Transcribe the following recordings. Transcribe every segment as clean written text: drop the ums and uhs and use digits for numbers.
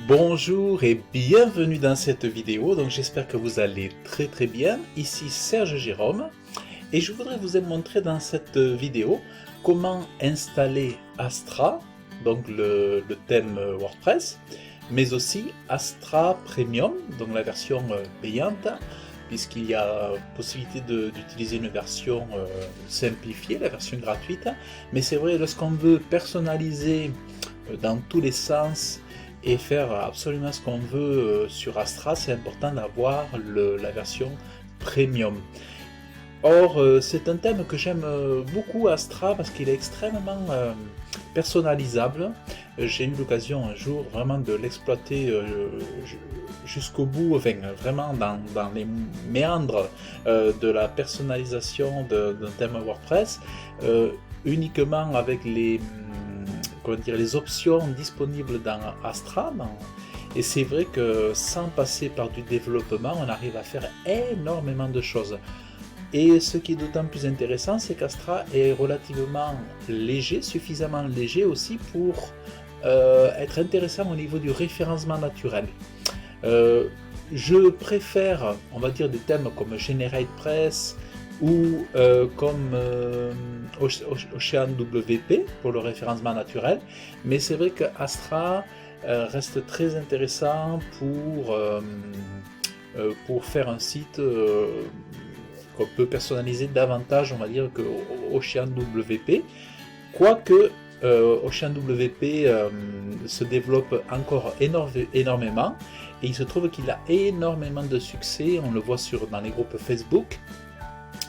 Bonjour et bienvenue dans cette vidéo, donc j'espère que vous allez très bien. Ici Serge Jérôme et je voudrais vous montrer dans cette vidéo comment installer Astra, donc le thème WordPress, mais aussi Astra Premium, donc la version payante, puisqu'il y a possibilité d'utiliser une version simplifiée, la version gratuite, mais c'est vrai, lorsqu'on veut personnaliser dans tous les sens et faire absolument ce qu'on veut sur Astra, c'est important d'avoir la version premium. Or, c'est un thème que j'aime beaucoup Astra parce qu'il est extrêmement personnalisable. J'ai eu l'occasion un jour vraiment de l'exploiter jusqu'au bout, enfin vraiment dans les méandres de la personnalisation d'un thème WordPress, uniquement avec les options disponibles dans Astra, et c'est vrai que sans passer par du développement, on arrive à faire énormément de choses. Et ce qui est d'autant plus intéressant, c'est qu'Astra est relativement léger, suffisamment léger aussi pour être intéressant au niveau du référencement naturel. Je préfère, on va dire, des thèmes comme GeneratePress ou comme OceanWP pour le référencement naturel, mais c'est vrai que Astra reste très intéressant pour faire un site qu'on peut personnaliser davantage, on va dire, que OceanWP, quoique OceanWP se développe encore énormément, et il se trouve qu'il a énormément de succès. On le voit dans les groupes Facebook.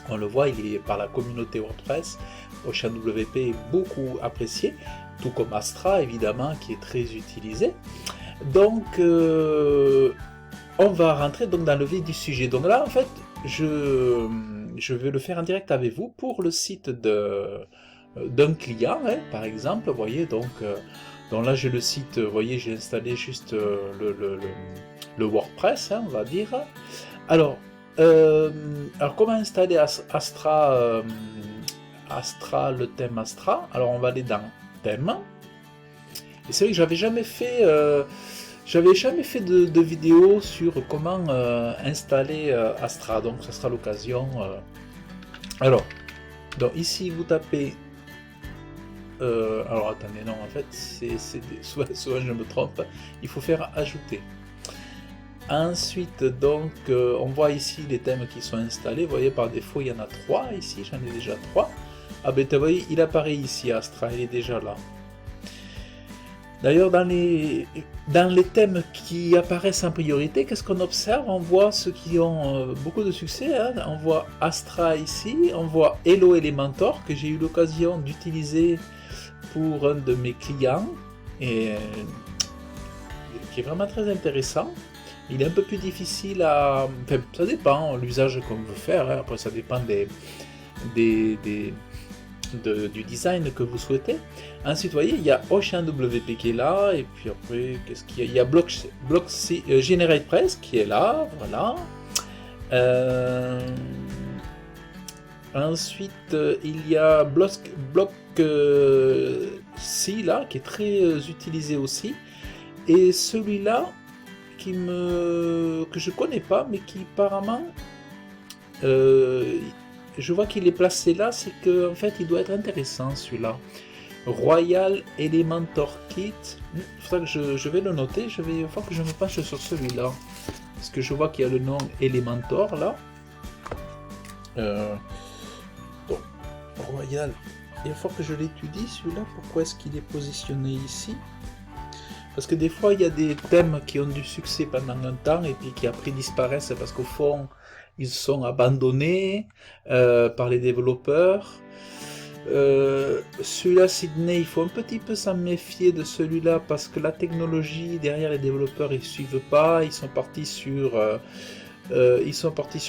On le voit, il est par la communauté WordPress. OceanWP est beaucoup apprécié, tout comme Astra évidemment, qui est très utilisé. Donc, on va rentrer donc dans le vif du sujet. Donc là, en fait, je vais le faire en direct avec vous pour le site d'un client, hein, par exemple. Vous voyez, donc là j'ai le site. Vous voyez, j'ai installé juste le WordPress, hein, on va dire. Alors comment installer Astra, le thème Astra? Alors on va aller dans thème, et c'est vrai que j'avais jamais fait de vidéo sur comment installer Astra, donc ça sera l'occasion. Alors, donc ici vous tapez alors attendez, non, en fait soit je me trompe, il faut faire ajouter. Ensuite, donc, on voit ici les thèmes qui sont installés. Vous voyez, par défaut, il y en a 3 ici. J'en ai déjà 3. Ah ben, vous voyez, il apparaît ici, Astra, il est déjà là. D'ailleurs, dans les thèmes qui apparaissent en priorité, qu'est-ce qu'on observe? On voit ceux qui ont beaucoup de succès, hein. On voit Astra ici, on voit Hello Elementor, que j'ai eu l'occasion d'utiliser pour un de mes clients, et qui est vraiment très intéressant. Il est un peu plus difficile à... Enfin, ça dépend, l'usage qu'on veut faire, hein. Après ça dépend du design que vous souhaitez. Ensuite, vous voyez, il y a OceanWP qui est là, et puis après, qu'est-ce qu'il y a? Il y a GeneratePress qui est là, voilà. Ensuite, il y a Block.c là, qui est très utilisé aussi. Et celui-là, que je connais pas, mais qui apparemment je vois qu'il est placé là, c'est que en fait il doit être intéressant celui-là. Royal Elementor Kit, il faudra que je vais le noter, il faut que je me penche sur celui-là, parce que je vois qu'il y a le nom Elementor là. Bon, Royal, il faut que je l'étudie celui-là, pourquoi est-ce qu'il est positionné ici? Parce que des fois, il y a des thèmes qui ont du succès pendant un temps et puis qui après disparaissent parce qu'au fond, ils sont abandonnés par les développeurs. Celui-là, Sydney, il faut un petit peu s'en méfier de celui-là parce que la technologie derrière les développeurs, ils suivent pas. Ils sont partis sur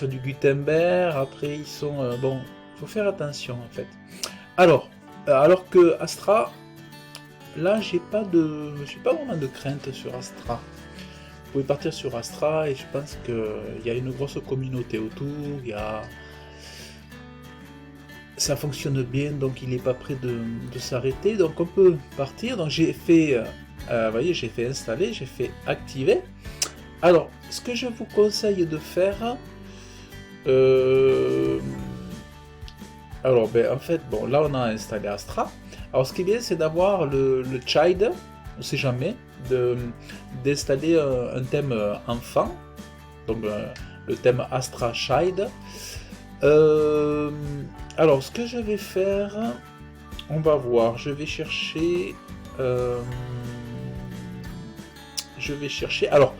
du Gutenberg. Après, ils sont bon. Il faut faire attention en fait. Alors que Astra, là, j'ai pas vraiment de crainte sur Astra. Vous pouvez partir sur Astra et je pense qu'il y a une grosse communauté autour. Ça fonctionne bien, donc il n'est pas prêt de s'arrêter. Donc on peut partir. Donc j'ai fait Vous voyez, j'ai fait installer, j'ai fait activer. Alors, ce que je vous conseille de faire, alors ben, en fait, bon, là on a installé Astra. Alors ce qui est bien, c'est d'avoir le child, on ne sait jamais, d'installer un thème enfant, donc le thème Astra Child. Alors ce que je vais faire, on va voir, je vais chercher, alors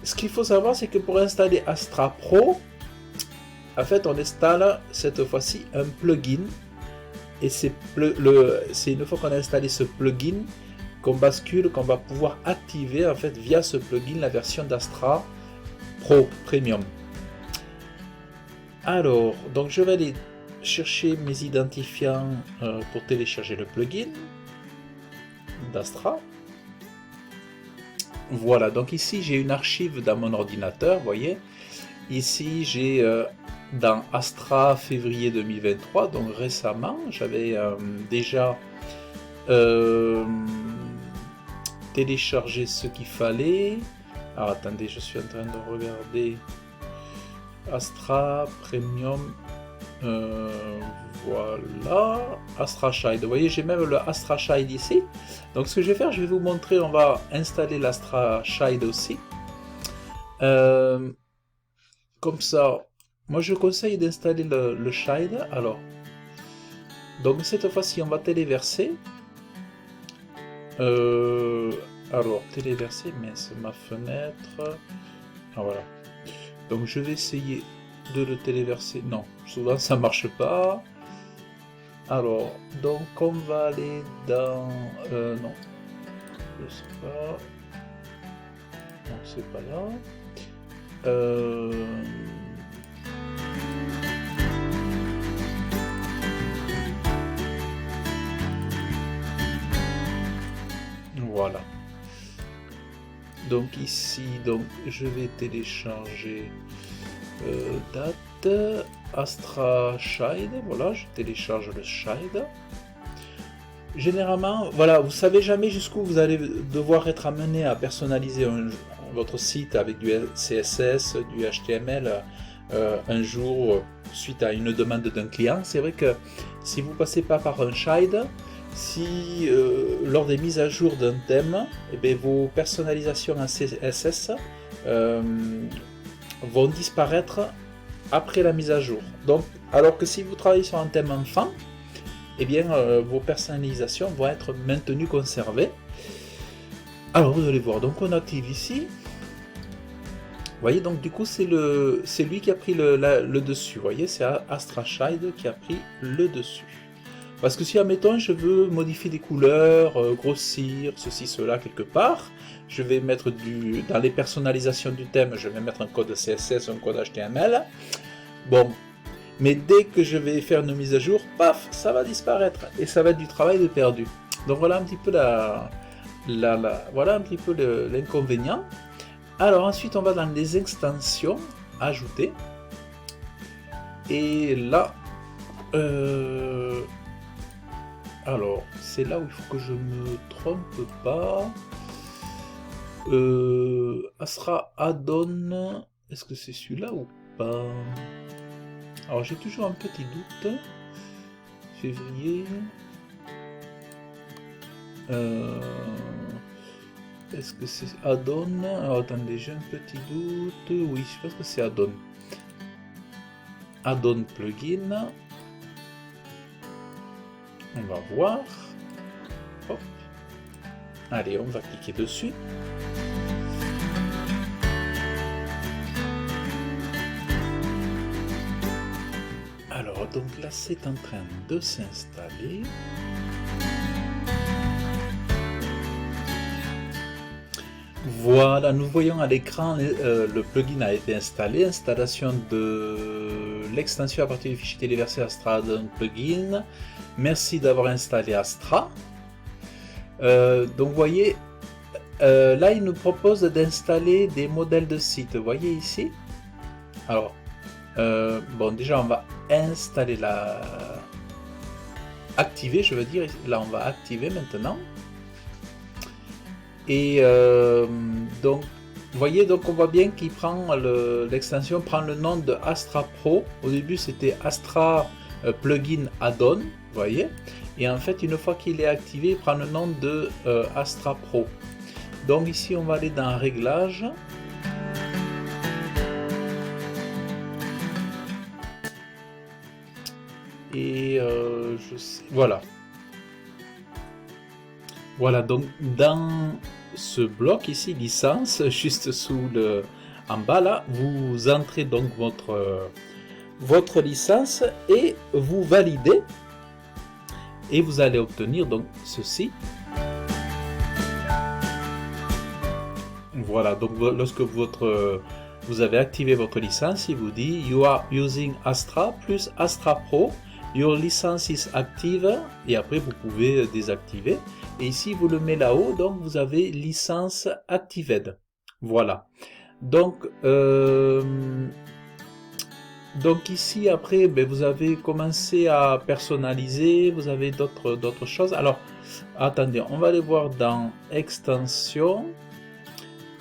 ce qu'il faut savoir, c'est que pour installer Astra Pro, en fait on installe cette fois-ci un plugin, et c'est une fois qu'on a installé ce plugin qu'on bascule, qu'on va pouvoir activer en fait via ce plugin la version d'Astra Pro Premium. Alors, donc je vais aller chercher mes identifiants pour télécharger le plugin d'Astra. Voilà, donc ici j'ai une archive dans mon ordinateur, vous voyez. Ici j'ai dans Astra février 2023, donc récemment, j'avais déjà téléchargé ce qu'il fallait. Alors attendez, je suis en train de regarder Astra Premium, voilà, Astra Child. Vous voyez, j'ai même le Astra Child ici. Donc ce que je vais faire, je vais vous montrer, on va installer l'Astra Child aussi. Comme ça, moi je conseille d'installer le Child. Alors, donc cette fois-ci, on va téléverser. Alors, téléverser, mais c'est ma fenêtre. Ah voilà. Donc je vais essayer de le téléverser. Non, souvent ça marche pas. Alors, donc on va aller dans... non, je sais pas. Non, c'est pas là. Voilà. Donc ici, donc je vais télécharger date Astra Child. Voilà, je télécharge le Child. Généralement, voilà, vous savez jamais jusqu'où vous allez devoir être amené à personnaliser votre site avec du CSS, du HTML un jour suite à une demande d'un client. C'est vrai que si vous passez pas par un Child, si lors des mises à jour d'un thème, eh bien, vos personnalisations en CSS vont disparaître après la mise à jour. Donc, alors que si vous travaillez sur un thème enfant, eh bien, vos personnalisations vont être maintenues, conservées. Alors, vous allez voir, donc on active ici. Vous voyez, donc du coup, c'est lui qui a pris le dessus. Vous voyez, c'est Astra Child qui a pris le dessus. Parce que si, admettons, je veux modifier des couleurs, grossir, ceci, cela, quelque part, je vais mettre dans les personnalisations du thème, je vais mettre un code CSS, un code HTML. Bon, mais dès que je vais faire une mise à jour, paf, ça va disparaître. Et ça va être du travail de perdu. Donc voilà un petit peu voilà un petit peu l'inconvénient. Alors ensuite, on va dans les extensions, ajouter. Et là... alors, c'est là où il faut que je me trompe pas. Astra Add-on, est-ce que c'est celui-là ou pas? Alors, j'ai toujours un petit doute. Février. Est-ce que c'est Add-on? Alors, attendez, j'ai un petit doute. Oui, je pense que c'est Add-on. Add-on plugin. On va voir. Hop. Allez, on va cliquer dessus. Alors, donc là, c'est en train de s'installer. Voilà, nous voyons à l'écran le plugin a été installé, installation de l'extension à partir du fichier téléversé Astra Add-on plugin. Merci d'avoir installé Astra. Donc vous voyez, là il nous propose d'installer des modèles de site. Vous voyez ici. Alors, bon déjà on va installer activer, je veux dire, là on va activer maintenant. Et donc, vous voyez, donc on voit bien qu'il prend l'extension prend le nom de Astra Pro. Au début, c'était Astra Plugin Add-on, vous voyez. Et en fait, une fois qu'il est activé, il prend le nom de Astra Pro. Donc ici, on va aller dans Réglages. Et voilà. Voilà, donc dans ce bloc ici, licence, juste sous le, en bas là, vous entrez donc votre licence et vous validez. Et vous allez obtenir donc ceci. Voilà, donc lorsque vous avez activé votre licence, il vous dit You are using Astra plus Astra Pro. Your license is active. Et après, vous pouvez désactiver. Et ici, vous le mettez là-haut. Donc, vous avez licence actived. Voilà. Donc ici, après, ben, vous avez commencé à personnaliser. Vous avez d'autres choses. Alors, attendez, on va aller voir dans Extensions.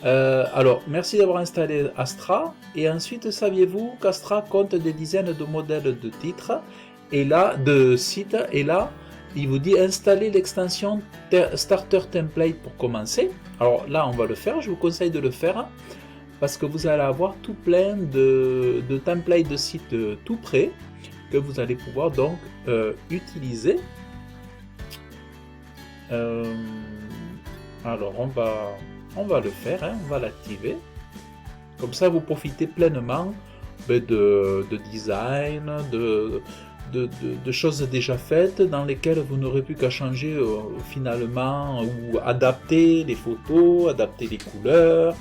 Alors, merci d'avoir installé Astra. Et ensuite, saviez-vous qu'Astra compte des dizaines de modèles de titres et là, de sites. Et là, il vous dit installer l'extension Starter Template pour commencer. Alors là, on va le faire. Je vous conseille de le faire parce que vous allez avoir tout plein de templates de sites tout prêts que vous allez pouvoir donc utiliser. Alors, on va le faire, hein, on va l'activer. Comme ça, vous profitez pleinement de design, de choses déjà faites dans lesquelles vous n'aurez plus qu'à changer finalement ou adapter les photos, adapter les couleurs,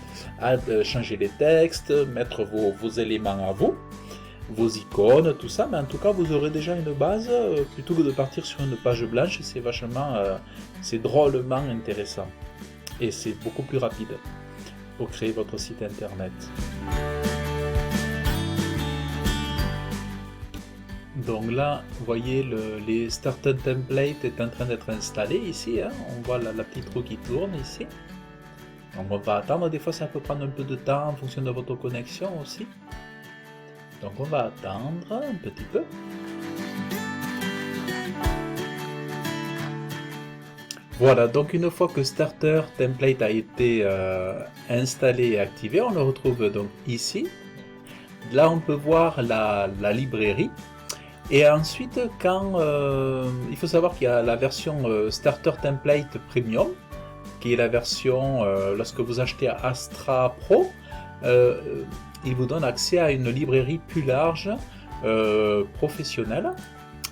changer les textes, mettre vos éléments à vous, vos icônes, tout ça. Mais en tout cas, vous aurez déjà une base plutôt que de partir sur une page blanche. C'est vachement, c'est drôlement intéressant. Et c'est beaucoup plus rapide pour créer votre site internet. Donc là, vous voyez, les Starter Template est en train d'être installé ici. Hein. On voit la petite roue qui tourne ici. Donc on va attendre. Des fois, ça peut prendre un peu de temps en fonction de votre connexion aussi. Donc on va attendre un petit peu. Voilà, donc une fois que Starter Template a été installé et activé, on le retrouve donc ici. Là, on peut voir la librairie. Et ensuite, il faut savoir qu'il y a la version Starter Template Premium, qui est la version, lorsque vous achetez Astra Pro, il vous donne accès à une librairie plus large, professionnelle,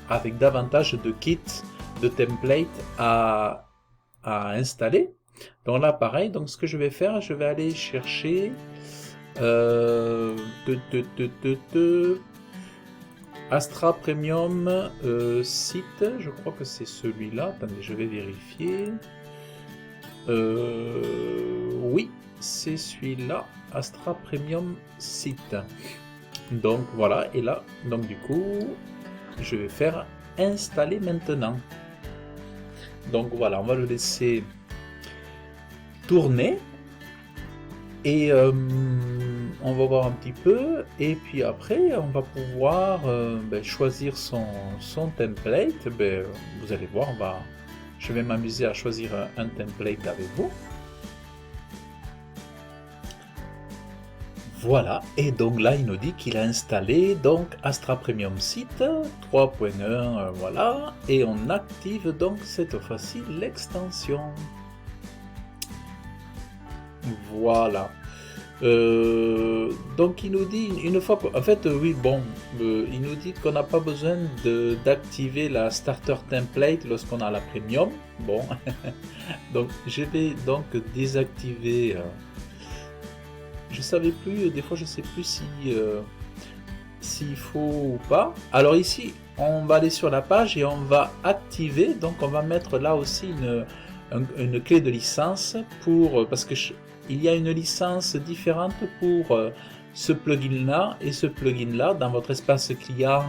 avec davantage de kits, de templates à installer. Donc là, pareil, donc ce que je vais faire, je vais aller chercher Astra Premium site, je crois que c'est celui-là. Attendez, je vais vérifier. Oui, c'est celui-là, Astra Premium site. Donc voilà, et là, donc du coup, je vais faire installer maintenant. Donc voilà, on va le laisser tourner. Et on va voir un petit peu, et puis après on va pouvoir choisir son template. Vous allez voir, je vais m'amuser à choisir un template avec vous. Voilà, et donc là il nous dit qu'il a installé donc Astra Premium Site 3.1, voilà, et on active donc cette fois-ci l'extension. Voilà. Donc il nous dit une fois en fait oui bon il nous dit qu'on n'a pas besoin d'activer la starter template lorsqu'on a la premium. Bon donc je vais donc désactiver je savais plus, des fois je sais plus si s'il faut ou pas. Alors ici on va aller sur la page et on va activer, donc on va mettre là aussi une clé de licence parce que il y a une licence différente pour ce plugin-là et ce plugin-là. Dans votre espace client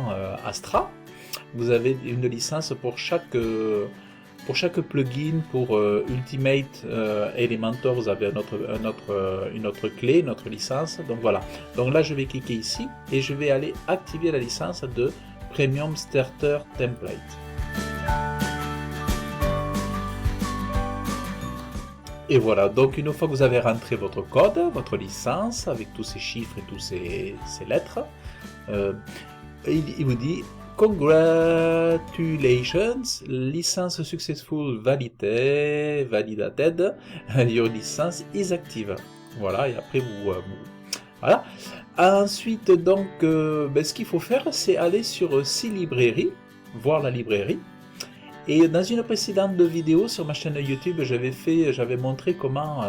Astra, vous avez une licence pour chaque pour chaque plugin, pour Ultimate Elementor, vous avez une autre clé, une autre licence. Donc voilà. Donc là, je vais cliquer ici et je vais aller activer la licence de Premium Starter Template. Et voilà, donc une fois que vous avez rentré votre code, votre licence, avec tous ces chiffres et tous ces lettres, il vous dit « Congratulations, licence successful validated, your license is active ». Voilà, et après voilà. Ensuite, donc, ce qu'il faut faire, c'est aller sur C-Librairie, voir la librairie. Et dans une précédente vidéo sur ma chaîne YouTube, j'avais montré comment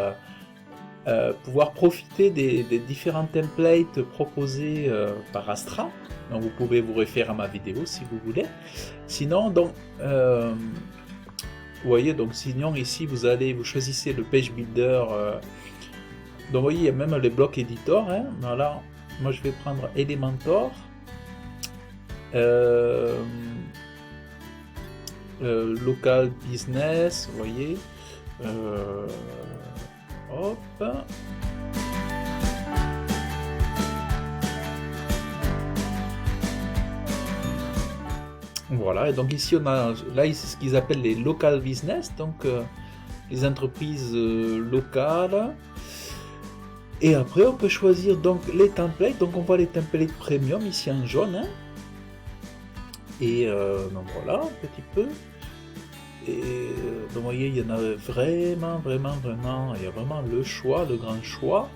pouvoir profiter des différents templates proposés par Astra. Donc vous pouvez vous référer à ma vidéo si vous voulez. Sinon, donc, vous voyez, donc sinon ici vous choisissez le Page Builder. Donc vous voyez, il y a même les blocs éditeurs. Hein. Voilà, moi je vais prendre Elementor. Local business, vous voyez, hop, voilà, et donc ici on a, là c'est ce qu'ils appellent les local business, donc les entreprises locales, et après on peut choisir donc les templates, donc on voit les templates premium ici en jaune, hein. Et donc voilà, un petit peu. Et donc vous voyez, il y en a vraiment, il y a vraiment le choix, le grand choix.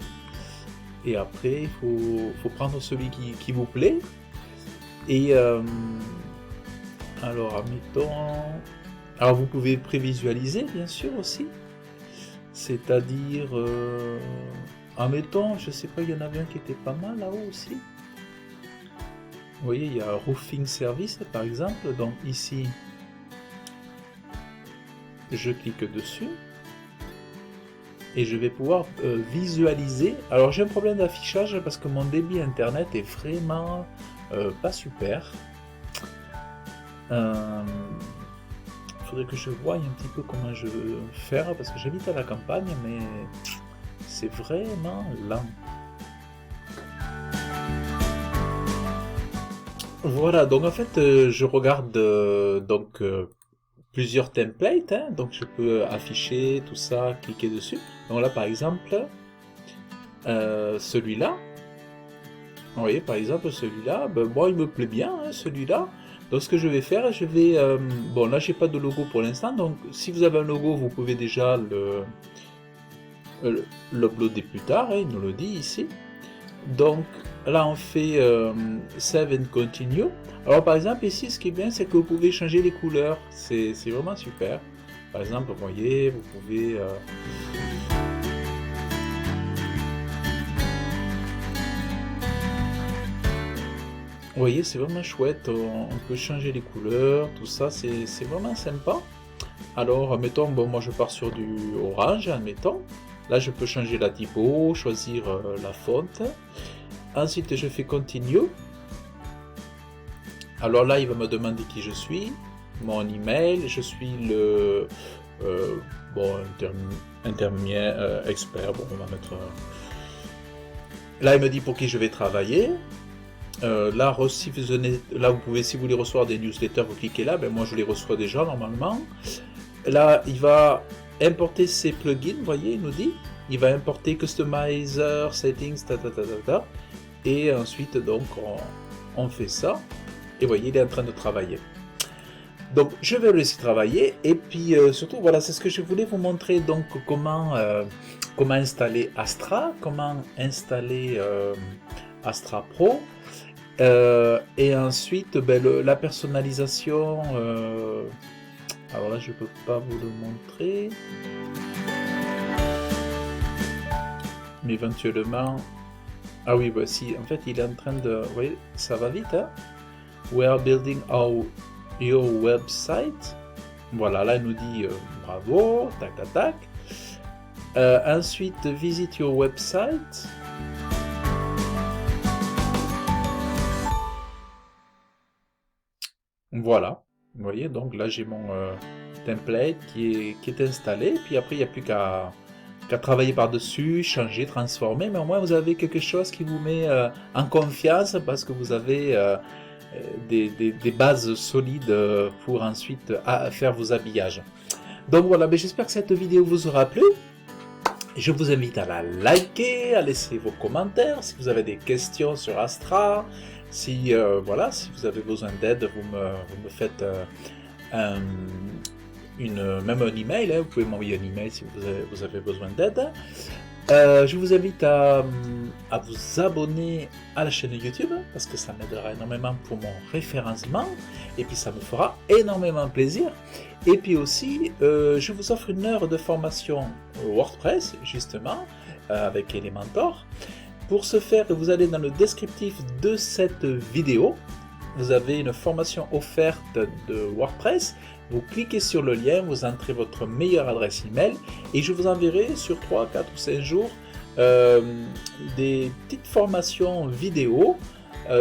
Et après, il faut prendre celui qui vous plaît. Et alors, admettons... Alors, vous pouvez prévisualiser, bien sûr, aussi. C'est-à-dire, admettons, je sais pas, il y en avait un qui était pas mal là-haut aussi. Vous voyez, il y a Roofing Service, par exemple. Donc ici, je clique dessus. Et je vais pouvoir visualiser. Alors j'ai un problème d'affichage parce que mon débit internet est vraiment pas super. Faudrait que je voie un petit peu comment je veux faire parce que j'habite à la campagne, mais c'est vraiment lent. Voilà, donc en fait, je regarde plusieurs templates, hein, donc je peux afficher tout ça, cliquer dessus. Donc là, par exemple, celui-là, vous voyez, par exemple, celui-là, ben, moi, il me plaît bien, hein, celui-là. Donc ce que je vais faire, bon, là, j'ai pas de logo pour l'instant, donc si vous avez un logo, vous pouvez déjà l'uploader plus tard, hein, il nous le dit ici. Donc là on fait Save and Continue. Alors par exemple ici ce qui est bien c'est que vous pouvez changer les couleurs, c'est vraiment super. Par exemple vous voyez, vous pouvez vous voyez, c'est vraiment chouette, on peut changer les couleurs, tout ça, c'est vraiment sympa. Alors admettons, bon moi je pars sur du orange, admettons. Là je peux changer la typo, choisir la fonte. Ensuite, je fais Continue. Alors là, il va me demander qui je suis, mon email. Je suis le intermédiaire expert. Bon, on va mettre. Là, il me dit pour qui je vais travailler. Là, si vous pouvez, si vous voulez recevoir des newsletters, vous cliquez là. Ben moi, je les reçois déjà normalement. Là, il va importer ses plugins. Vous voyez, il nous dit. Il va importer Customizer, Settings, Et ensuite, donc, on fait ça. Et vous voyez, il est en train de travailler. Donc, je vais le laisser travailler. Et puis, surtout, voilà, c'est ce que je voulais vous montrer. Donc, comment installer Astra, comment installer Astra Pro. Et ensuite, la personnalisation. Alors là, je ne peux pas vous le montrer. Mais éventuellement... Ah oui, bah si, en fait, il est en train de... Vous voyez, ça va vite, hein. We are building your website. Voilà, là, il nous dit bravo, tac, tac, tac. Ensuite, visit your website. Voilà, vous voyez, donc là, j'ai mon template qui est installé. Puis après, il n'y a plus qu'à travailler par-dessus, changer, transformer. Mais au moins, vous avez quelque chose qui vous met en confiance parce que vous avez des bases solides pour ensuite faire vos habillages. Donc voilà, j'espère que cette vidéo vous aura plu. Je vous invite à la liker, à laisser vos commentaires, si vous avez des questions sur Astra, si, voilà, si vous avez besoin d'aide, vous me faites même un email, hein, vous pouvez m'envoyer un email si vous avez besoin d'aide. Je vous invite à vous abonner à la chaîne YouTube, parce que ça m'aidera énormément pour mon référencement, et puis ça me fera énormément plaisir. Et puis aussi, je vous offre une heure de formation WordPress, justement, avec Elementor. Pour ce faire, vous allez dans le descriptif de cette vidéo, vous avez une formation offerte de WordPress. Vous cliquez sur le lien, vous entrez votre meilleure adresse email et je vous enverrai sur 3, 4 ou 5 jours des petites formations vidéo,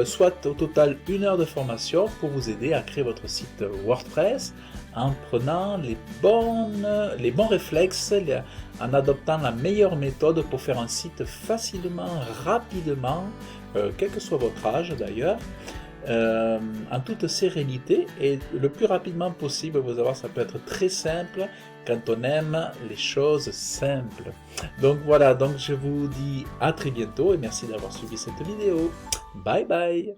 soit au total 1 heure de formation pour vous aider à créer votre site WordPress en prenant les bons réflexes, en adoptant la meilleure méthode pour faire un site facilement, rapidement, quel que soit votre âge d'ailleurs, en toute sérénité et le plus rapidement possible. Vous allez voir, ça peut être très simple quand on aime les choses simples. Donc voilà, donc je vous dis à très bientôt et merci d'avoir suivi cette vidéo. Bye bye.